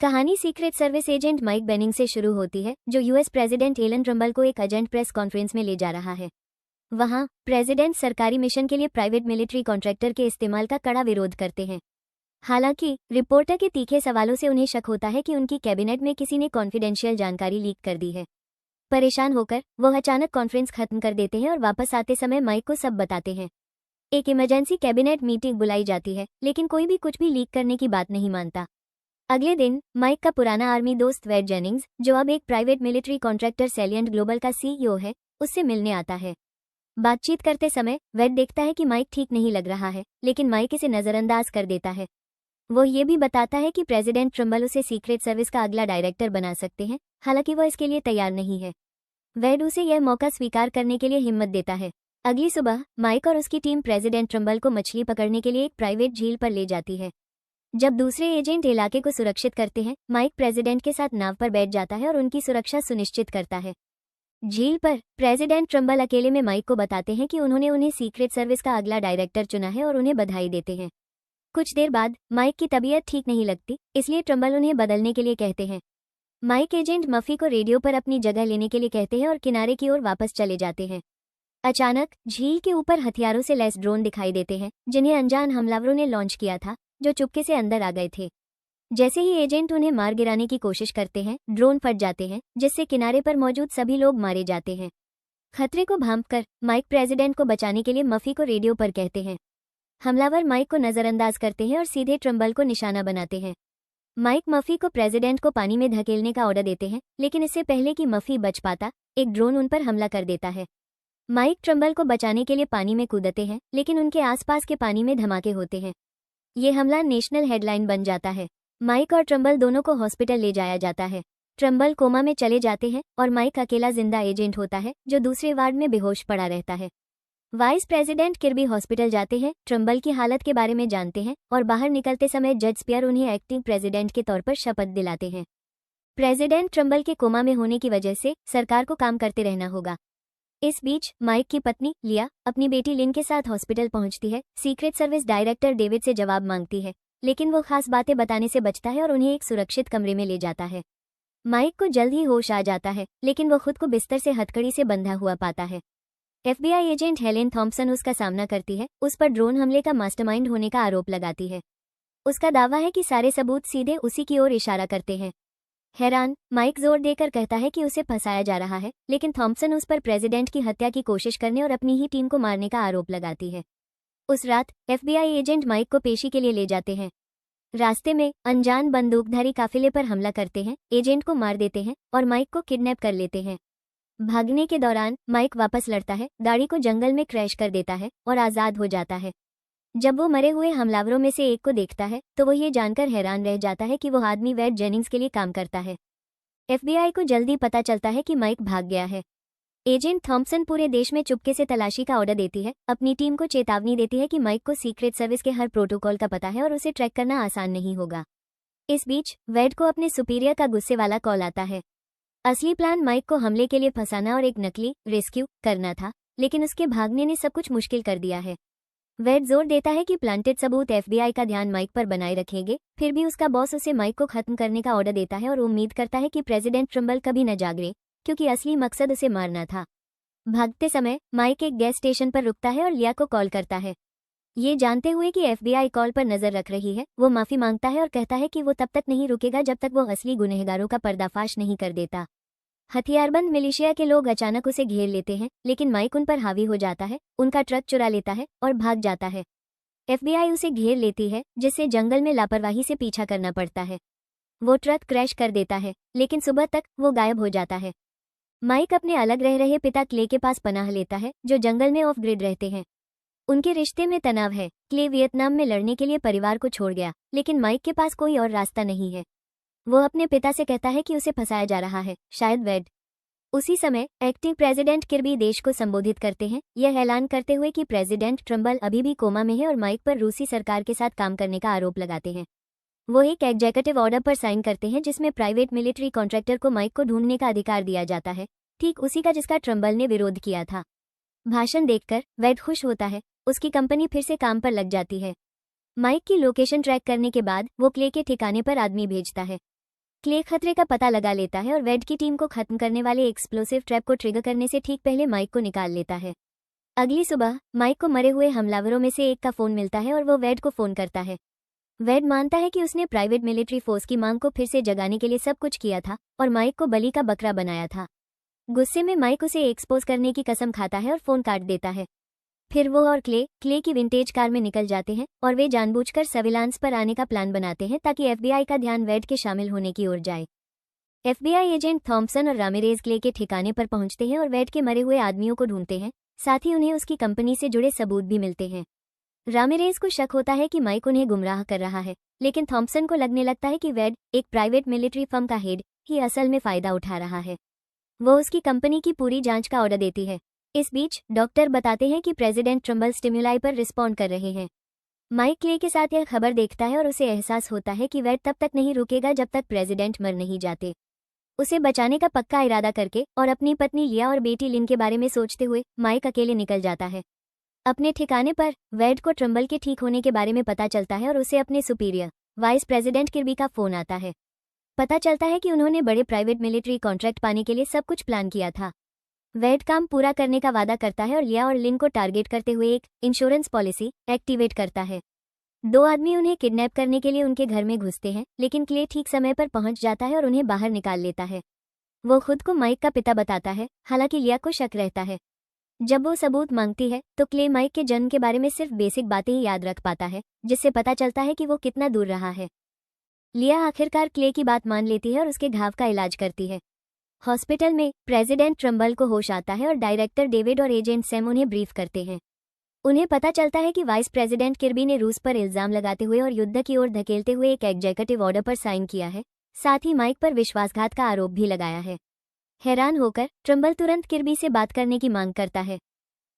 कहानी secret service agent Mike Banning से शुरू होती है, जो यूएस प्रेसिडेंट एलन ट्रम्बल को एक अर्जेंट प्रेस कॉन्फ्रेंस में ले जा रहा है। वहां प्रेसिडेंट सरकारी मिशन के लिए प्राइवेट मिलिट्री कॉन्ट्रैक्टर के इस्तेमाल का कड़ा विरोध करते हैं। हालांकि रिपोर्टर के तीखे सवालों से उन्हें शक होता है कि उनकी कैबिनेट में किसी ने कॉन्फिडेंशियल जानकारी लीक कर दी है। परेशान होकर वो अचानक कॉन्फ्रेंस खत्म कर देते हैं और वापस आते समय माइक को सब बताते हैं। एक इमरजेंसी कैबिनेट मीटिंग बुलाई जाती है, लेकिन कोई भी कुछ भी लीक करने की बात नहीं मानता। अगले दिन माइक का पुराना आर्मी दोस्त वेड जेनिंग्स, जो अब एक private military contractor salient global का सीईओ है, उससे मिलने आता है। बातचीत करते समय वेड देखता है कि माइक ठीक नहीं लग रहा है, लेकिन माइक इसे नजरअंदाज कर देता है। वो ये भी बताता है कि प्रेसिडेंट ट्रम्बल उसे सीक्रेट सर्विस का अगला डायरेक्टर बना सकते हैं, हालांकि वो इसके लिए तैयार नहीं है। वेड उसे यह मौका स्वीकार करने के लिए हिम्मत देता है। अगली सुबह माइक और उसकी टीम प्रेसिडेंट ट्रम्बल को मछली पकड़ने के लिए एक प्राइवेट झील पर ले जाती है। जब दूसरे एजेंट इलाके को सुरक्षित करते हैं, माइक प्रेसिडेंट के साथ नाव पर बैठ जाता है और उनकी सुरक्षा सुनिश्चित करता है। झील पर प्रेसिडेंट ट्रम्बल अकेले में माइक को बताते हैं कि उन्होंने उन्हें सीक्रेट सर्विस का अगला डायरेक्टर चुना है और उन्हें बधाई देते हैं। कुछ देर बाद माइक की तबीयत ठीक नहीं लगती, इसलिए ट्रम्बल उन्हें बदलने के लिए कहते हैं। माइक एजेंट मफी को रेडियो पर अपनी जगह लेने के लिए कहते हैं और किनारे की ओर वापस चले जाते हैं। अचानक झील के ऊपर हथियारों से लैस ड्रोन दिखाई देते हैं, जिन्हें अनजान हमलावरों ने लॉन्च किया था, जो चुपके से अंदर आ गए थे। जैसे ही एजेंट उन्हें मार गिराने की कोशिश करते हैं, ड्रोन फट जाते हैं, जिससे किनारे पर मौजूद सभी लोग मारे जाते हैं। खतरे को भांपकर माइक प्रेसिडेंट को बचाने के लिए मफी को रेडियो पर कहते हैं। हमलावर माइक को नजरअंदाज करते हैं और सीधे ट्रम्बल को निशाना बनाते हैं। माइक मफी को प्रेसिडेंट को पानी में धकेलने का ऑर्डर देते हैं, लेकिन इससे पहले कि मफी बच पाता, एक ड्रोन उन पर हमला कर देता है। माइक ट्रम्बल को बचाने के लिए पानी में कूदते हैं, लेकिन उनके आसपास के पानी में धमाके होते हैं। ये हमला नेशनल हेडलाइन बन जाता है। माइक और ट्रम्बल दोनों को हॉस्पिटल ले जाया जाता है। ट्रम्बल कोमा में चले जाते हैं और माइक अकेला जिंदा एजेंट होता है, जो दूसरे वार्ड में बेहोश पड़ा रहता है। वाइस प्रेसिडेंट किर्बी हॉस्पिटल जाते हैं, ट्रम्बल की हालत के बारे में जानते हैं और बाहर निकलते समय जज स्पियर उन्हें एक्टिंग प्रेसिडेंट के तौर पर शपथ दिलाते हैं। प्रेसिडेंट ट्रम्बल के कोमा में होने की वजह से सरकार को काम करते रहना होगा। इस बीच माइक की पत्नी लिया अपनी बेटी लिन के साथ हॉस्पिटल पहुंचती है। सीक्रेट सर्विस डायरेक्टर डेविड से जवाब मांगती है, लेकिन वो खास बातें बताने से बचता है और उन्हें एक सुरक्षित कमरे में ले जाता है। माइक को जल्द ही होश आ जाता है, लेकिन वो खुद को बिस्तर से हथकड़ी से बंधा हुआ पाता है। एफबीआई एजेंट हेलेन थॉम्पसन उसका सामना करती है, उस पर ड्रोन हमले का मास्टरमाइंड होने का आरोप लगाती है। उसका दावा है कि सारे सबूत सीधे उसी की ओर इशारा करते हैं। हैरान माइक जोर देकर कहता है कि उसे फंसाया जा रहा है, लेकिन थॉम्पसन उस पर प्रेसिडेंट की हत्या की कोशिश करने और अपनी ही टीम को मारने का आरोप लगाती है। उस रात एफबीआई एजेंट माइक को पेशी के लिए ले जाते हैं। रास्ते में अनजान बंदूकधारी काफिले पर हमला करते हैं, एजेंट को मार देते हैं और माइक को किडनैप कर लेते हैं। भागने के दौरान माइक वापस लड़ता है, गाड़ी को जंगल में क्रैश कर देता है और आजाद हो जाता है। जब वो मरे हुए हमलावरों में से एक को देखता है, तो वो ये जानकर हैरान रह जाता है कि वो आदमी वेड जेनिंग्स के लिए काम करता है। एफबीआई को जल्दी पता चलता है कि माइक भाग गया है। एजेंट थॉम्पसन पूरे देश में चुपके से तलाशी का ऑर्डर देती है, अपनी टीम को चेतावनी देती है कि माइक को सीक्रेट सर्विस के हर प्रोटोकॉल का पता है और उसे ट्रैक करना आसान नहीं होगा। इस बीच वेड को अपने सुपीरियर का गुस्से वाला कॉल आता है। असली प्लान माइक को हमले के लिए फंसाना और एक नकली रेस्क्यू करना था, लेकिन उसके भागने ने सब कुछ मुश्किल कर दिया है। वेड जोर देता है कि प्लांटेड सबूत एफबीआई का ध्यान माइक पर बनाए रखेंगे, फिर भी उसका बॉस उसे माइक को खत्म करने का ऑर्डर देता है और उम्मीद करता है कि प्रेसिडेंट ट्रम्बल कभी न जागे, क्योंकि असली मकसद उसे मारना था। भागते समय माइक एक गैस स्टेशन पर रुकता है और लिया को कॉल करता है। ये जानते हुए कि एफबीआई कॉल पर नजर रख रही है, वो माफी मांगता है और कहता है कि वो तब तक नहीं रुकेगा जब तक वो असली गुनहगारों का पर्दाफाश नहीं कर देता। हथियारबंद मिलिशिया के लोग अचानक उसे घेर लेते हैं, लेकिन माइक उन पर हावी हो जाता है, उनका ट्रक चुरा लेता है और भाग जाता है। एफबीआई उसे घेर लेती है, जिससे जंगल में लापरवाही से पीछा करना पड़ता है। वो ट्रक क्रैश कर देता है, लेकिन सुबह तक वो गायब हो जाता है। माइक अपने अलग रह रहे पिता क्ले के पास पनाह लेता है, जो जंगल में ऑफ ग्रिड रहते हैं। उनके रिश्ते में तनाव है। क्ले वियतनाम में लड़ने के लिए परिवार को छोड़ गया, लेकिन माइक के पास कोई और रास्ता नहीं है। वो अपने पिता से कहता है कि उसे फंसाया जा रहा है, शायद वेड। उसी समय एक्टिंग प्रेसिडेंट किर्बी देश को संबोधित करते हैं, यह ऐलान करते हुए कि प्रेसिडेंट ट्रम्बल अभी भी कोमा में है और माइक पर रूसी सरकार के साथ काम करने का आरोप लगाते हैं। वो एक एग्जीक्यूटिव ऑर्डर पर साइन करते हैं, जिसमें प्राइवेट मिलिट्री कॉन्ट्रैक्टर को माइक को ढूंढने का अधिकार दिया जाता है, ठीक उसी का जिसका ट्रम्बल ने विरोध किया था। भाषण देखकर वेड खुश होता है, उसकी कंपनी फिर से काम पर लग जाती है। माइक की लोकेशन ट्रैक करने के बाद वो क्ले के ठिकाने पर आदमी भेजता है। क्ले खतरे का पता लगा लेता है और वेड की टीम को खत्म करने वाले एक्सप्लोसिव ट्रैप को ट्रिगर करने से ठीक पहले माइक को निकाल लेता है। अगली सुबह माइक को मरे हुए हमलावरों में से एक का फोन मिलता है और वो वेड को फोन करता है। वेड मानता है कि उसने प्राइवेट मिलिट्री फोर्स की मांग को फिर से जगाने के लिए सब कुछ किया था और माइक को बलि का बकरा बनाया था। गुस्से में माइक उसे एक्सपोज करने की कसम खाता है और फोन काट देता है। फिर वो और क्ले की विंटेज कार में निकल जाते हैं और वे जानबूझकर सर्विलांस पर आने का प्लान बनाते हैं ताकि एफबीआई का ध्यान वेड के शामिल होने की ओर जाए। एफबीआई एजेंट थॉम्पसन और रामिरेज क्ले के ठिकाने पर पहुंचते हैं और वेड के मरे हुए आदमियों को ढूंढते हैं, साथ ही उन्हें उसकी कंपनी से जुड़े सबूत भी मिलते हैं। रामिरेज को शक होता है कि माइक उन्हें गुमराह कर रहा है, लेकिन थॉम्पसन को लगने लगता है कि वेड, एक प्राइवेट मिलिट्री फर्म का हेड, ही असल में फायदा उठा रहा है। वो उसकी कंपनी की पूरी जांच का ऑर्डर देती है। इस बीच डॉक्टर बताते हैं कि प्रेसिडेंट ट्रम्बल स्टिमुलाई पर रिस्पॉन्ड कर रहे हैं। माइक क्ले के साथ यह खबर देखता है और उसे एहसास होता है कि वेड तब तक नहीं रुकेगा जब तक प्रेसिडेंट मर नहीं जाते। उसे बचाने का पक्का इरादा करके और अपनी पत्नी लिया और बेटी लिन के बारे में सोचते हुए माइक अकेले निकल जाता है। अपने ठिकाने पर वेड को ट्रम्बल के ठीक होने के बारे में पता चलता है और उसे अपने सुपीरियर वाइस प्रेसिडेंट किर्बी का फोन आता है। पता चलता है कि उन्होंने बड़े प्राइवेट मिलिट्री कॉन्ट्रैक्ट पाने के लिए सब कुछ प्लान किया था। वेड काम पूरा करने का वादा करता है और लिया और लिन को टारगेट करते हुए एक इंश्योरेंस पॉलिसी एक्टिवेट करता है। दो आदमी उन्हें किडनैप करने के लिए उनके घर में घुसते हैं, लेकिन क्ले ठीक समय पर पहुंच जाता है और उन्हें बाहर निकाल लेता है। वो खुद को माइक का पिता बताता है, हालांकि लिया को शक रहता है। जब वो सबूत मांगती है तो क्ले माइक के जन्म के बारे में सिर्फ बेसिक बातें ही याद रख पाता है, जिससे पता चलता है कि वो कितना दूर रहा है। लिया आखिरकार क्ले की बात मान लेती है और उसके घाव का इलाज करती है। हॉस्पिटल में प्रेसिडेंट ट्रम्बल को होश आता है और डायरेक्टर डेविड और एजेंट सैम उन्हें ब्रीफ करते हैं। उन्हें पता चलता है कि वाइस प्रेसिडेंट किर्बी ने रूस पर इल्जाम लगाते हुए और युद्ध की ओर धकेलते हुए एक एग्जीक्यूटिव ऑर्डर पर साइन किया है, साथ ही माइक पर विश्वासघात का आरोप भी लगाया है। हैरान होकर ट्रम्बल तुरंत किर्बी से बात करने की मांग करता है।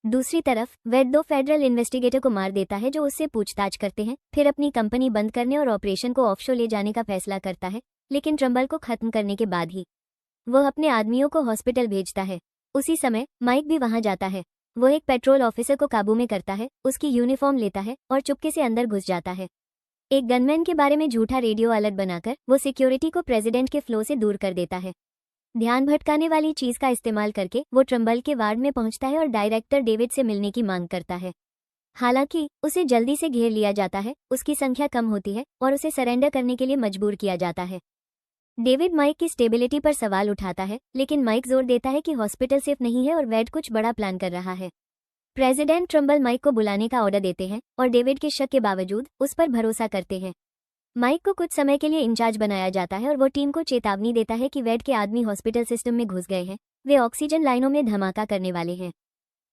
दूसरी तरफ वेड दो फेडरल इन्वेस्टिगेटर को मार देता है जो उससे पूछताछ करते हैं, फिर अपनी कंपनी बंद करने और ऑपरेशन को ऑफशोर ले जाने का फैसला करता है, लेकिन ट्रम्बल को खत्म करने के बाद ही वो अपने आदमियों को हॉस्पिटल भेजता है। उसी समय माइक भी वहां जाता है। वो एक पेट्रोल ऑफिसर को काबू में करता है, उसकी यूनिफॉर्म लेता है और चुपके से अंदर घुस जाता है। एक गनमैन के बारे में झूठा रेडियो अलर्ट बनाकर वो सिक्योरिटी को प्रेसिडेंट के फ्लो से दूर कर देता है। ध्यान भटकाने वाली चीज का इस्तेमाल करके वो ट्रम्बल के वार्ड में पहुंचता है और डायरेक्टर डेविड से मिलने की मांग करता है। हालांकि उसे जल्दी से घेर लिया जाता है, उसकी संख्या कम होती है और उसे सरेंडर करने के लिए मजबूर किया जाता है। डेविड माइक की स्टेबिलिटी पर सवाल उठाता है, लेकिन माइक जोर देता है कि हॉस्पिटल सेफ नहीं है और वेड कुछ बड़ा प्लान कर रहा है। प्रेसिडेंट ट्रम्बल माइक को बुलाने का ऑर्डर देते हैं और डेविड के शक के बावजूद उस पर भरोसा करते हैं। माइक को कुछ समय के लिए इंचार्ज बनाया जाता है और वो टीम को चेतावनी देता है कि वेड के आदमी हॉस्पिटल सिस्टम में घुस गए हैं, वे ऑक्सीजन लाइनों में धमाका करने वाले हैं।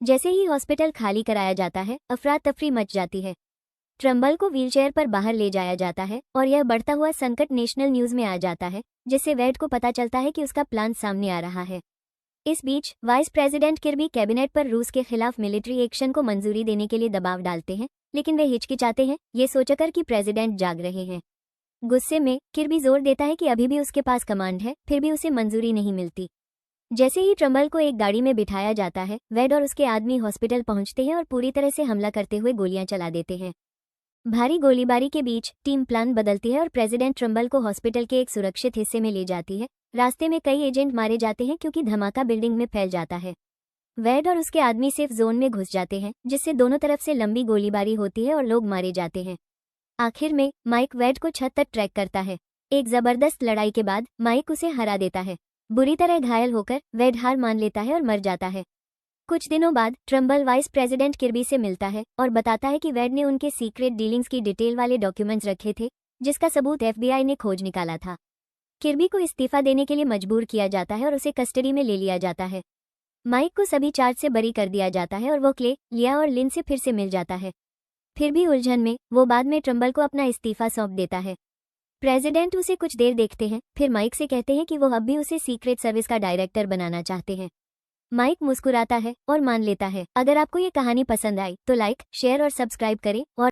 जैसे ही हॉस्पिटल खाली कराया जाता है, अफरा तफरी मच जाती है। ट्रम्बल को व्हीलचेयर पर बाहर ले जाया जाता है और यह बढ़ता हुआ संकट नेशनल न्यूज में आ जाता है, जिससे वेड को पता चलता है कि उसका प्लान सामने आ रहा है। इस बीच वाइस प्रेसिडेंट किर्बी कैबिनेट पर रूस के खिलाफ मिलिट्री एक्शन को मंजूरी देने के लिए दबाव डालते हैं, लेकिन वे हिचकिचाते हैं, ये सोचकर कि प्रेसिडेंट जाग रहे हैं। गुस्से में किर्बी जोर देता है कि अभी भी उसके पास कमांड है, फिर भी उसे मंजूरी नहीं मिलती। जैसे ही ट्रम्बल को एक गाड़ी में बिठाया जाता है, वेड और उसके आदमी हॉस्पिटल पहुंचते हैं और पूरी तरह से हमला करते हुए गोलियां चला देते हैं। भारी गोलीबारी के बीच टीम प्लान बदलती है और प्रेसिडेंट ट्रम्बल को हॉस्पिटल के एक सुरक्षित हिस्से में ले जाती है। रास्ते में कई एजेंट मारे जाते हैं क्योंकि धमाका बिल्डिंग में फैल जाता है। वेड और उसके आदमी सेफ जोन में घुस जाते हैं, जिससे दोनों तरफ से लंबी गोलीबारी होती है और लोग मारे जाते हैं। आखिर में माइक वेड को छत तक ट्रैक करता है। एक जबरदस्त लड़ाई के बाद माइक उसे हरा देता है। बुरी तरह घायल होकर वेड हार मान लेता है और मर जाता है। कुछ दिनों बाद ट्रम्बल वाइस प्रेसिडेंट किर्बी से मिलता है और बताता है कि वेड ने उनके सीक्रेट डीलिंग्स की डिटेल वाले डॉक्यूमेंट्स रखे थे, जिसका सबूत एफबीआई ने खोज निकाला था। किर्बी को इस्तीफा देने के लिए मजबूर किया जाता है और उसे कस्टडी में ले लिया जाता है। माइक को सभी चार्ज से बरी कर दिया जाता है और वो क्ले, लिया और लिन से फिर से मिल जाता है। फिर भी उलझन में वो बाद में ट्रम्बल को अपना इस्तीफा सौंप देता है। प्रेसिडेंट उसे कुछ देर देखते हैं, फिर माइक से कहते हैं कि वो अब भी उसे सीक्रेट सर्विस का डायरेक्टर बनाना चाहते हैं। माइक मुस्कुराता है और मान लेता है। अगर आपको ये कहानी पसंद आई तो लाइक, शेयर और सब्सक्राइब करें और